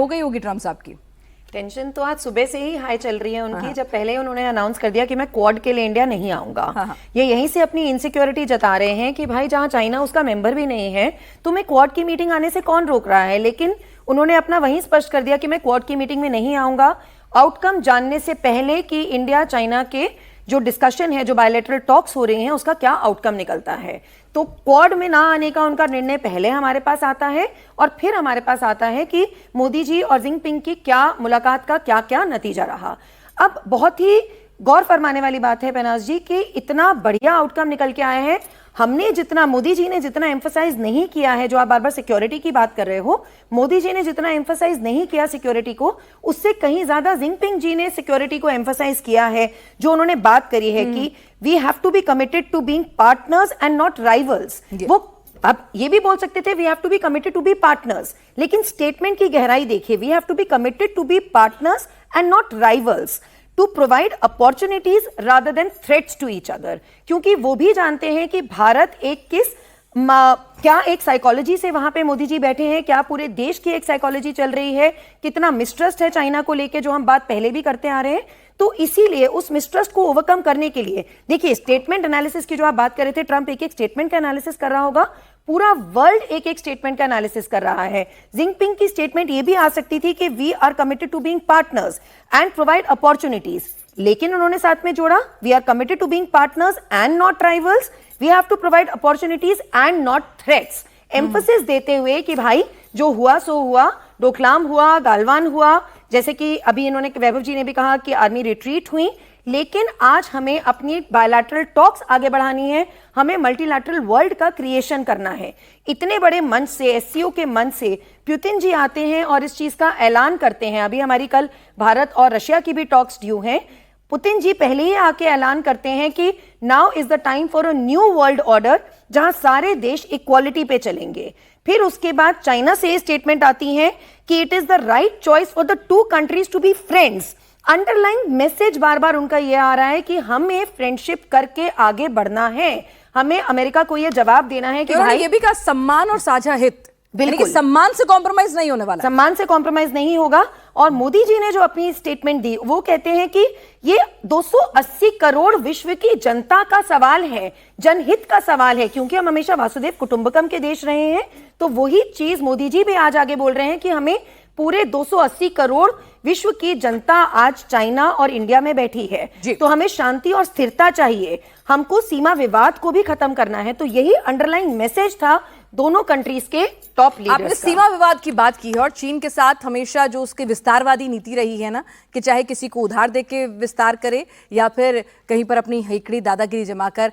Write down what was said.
हो गई होगी ट्रम्प साहब की टेंशन तो आज सुबह से ही हाई चल रही है उनकी, जब पहले उन्होंने अनाउंस कर दिया कि मैं क्वाड के लिए इंडिया नहीं आऊंगा। ये यहीं से अपनी इनसिक्योरिटी जता रहे हैं कि भाई जहां चाइना उसका मेंबर भी नहीं है, तुम्हें क्वाड की मीटिंग आने से कौन रोक रहा है। लेकिन उन्होंने अपना वहीं स्पष्ट कर दिया कि मैं क्वाड की मीटिंग में नहीं आऊंगा, आउटकम जानने से पहले कि इंडिया चाइना के जो डिस्कशन है, जो बायलैटरल टॉक्स हो रही हैं, उसका क्या आउटकम निकलता है। तो क्वाड में ना आने का उनका निर्णय पहले हमारे पास आता है और फिर हमारे पास आता है कि मोदी जी और जिनपिंग की क्या मुलाकात का क्या क्या नतीजा रहा। अब बहुत ही गौर फरमाने वाली बात है बेनाज जी कि इतना बढ़िया आउटकम निकल के आया है। हमने जितना, मोदी जी ने जितना एम्फसाइज नहीं किया है, जो आप बार बार सिक्योरिटी की बात कर रहे हो, मोदी जी ने जितना एम्फसाइज नहीं किया सिक्योरिटी को, उससे कहीं ज्यादा जिनपिंग जी ने सिक्योरिटी को एम्फसाइज किया है। जो उन्होंने बात करी है कि we have to be committed to being partners and not rivals. वो अब ये भी बोल सकते थे we have to be committed to be partners, लेकिन स्टेटमेंट की गहराई देखिए, we have to be committed to be partners and not rivals, to provide opportunities rather than threats to each other. क्योंकि वो भी जानते हैं कि भारत एक क्या एक साइकोलॉजी से वहां पे मोदी जी बैठे हैं, क्या पूरे देश की एक साइकोलॉजी चल रही है, कितना मिसट्रस्ट है चाइना को लेके, जो हम बात पहले भी करते आ रहे हैं। तो इसीलिए उस मिसट्रस्ट को ओवरकम करने के लिए, देखिए स्टेटमेंट एनालिसिस की जो आप बात कर रहे थे, ट्रंप एक एक स्टेटमेंट का एनालिसिस कर रहा होगा, पूरा वर्ल्ड एक एक स्टेटमेंट का एनालिसिस कर रहा है। जिनपिंग की स्टेटमेंट ये भी आ सकती थी कि we are committed to being partners and provide opportunities, लेकिन उन्होंने साथ में जोड़ा we are committed to being partners and not rivals, we have to provide opportunities and not threats. Emphasis देते हुए कि भाई जो हुआ सो हुआ, डोकलाम हुआ, गालवान हुआ, जैसे कि अभी इन्होंने, वैभव जी ने भी कहा कि आर्मी रिट्रीट हुई, लेकिन आज हमें अपनी बायलैटरल टॉक्स आगे बढ़ानी है, हमें मल्टीलैटरल वर्ल्ड का क्रिएशन करना है। इतने बड़े मंच से, एससीओ के मंच से पुतिन जी आते हैं और इस चीज का ऐलान करते हैं। अभी हमारी कल भारत और रशिया की भी टॉक्स ड्यू हैं। पुतिन जी पहले ही आके ऐलान करते हैं कि now is the time for a new world order, जहां सारे देश इक्वालिटी पे चलेंगे। फिर उसके बाद चाइना से स्टेटमेंट आती है कि it is the right choice for the two countries to be friends. Underline message बार बार उनका यह आ रहा है कि हमें फ्रेंडशिप करके आगे बढ़ना है, हमें अमेरिका को यह जवाब देना है कि भाई, ये भी कहा सम्मान और साझा हित, बिल्कुल सम्मान से कॉम्प्रोमाइज नहीं होने वाला, सम्मान से कॉम्प्रोमाइज नहीं होगा। और मोदी जी ने जो अपनी स्टेटमेंट दी, वो कहते हैं कि ये 280 करोड़ विश्व की जनता का सवाल है, जनहित का सवाल है, क्योंकि हम हमेशा वासुदेव कुटुंबकम के देश रहे हैं। तो वही चीज मोदी जी भी आज आगे बोल रहे हैं कि हमें पूरे 280 करोड़ विश्व की जनता आज चाइना और इंडिया में बैठी है, तो हमें शांति और स्थिरता चाहिए, हमको सीमा विवाद को भी खत्म करना है। तो यही अंडरलाइन मैसेज था दोनों कंट्रीज के टॉप लीडर्स आपने सीमा विवाद की बात की है, और चीन के साथ हमेशा जो उसकी विस्तारवादी नीति रही है ना, कि चाहे किसी को उधार देके विस्तार करे या फिर कहीं पर अपनी हेकड़ी दादागिरी जमाकर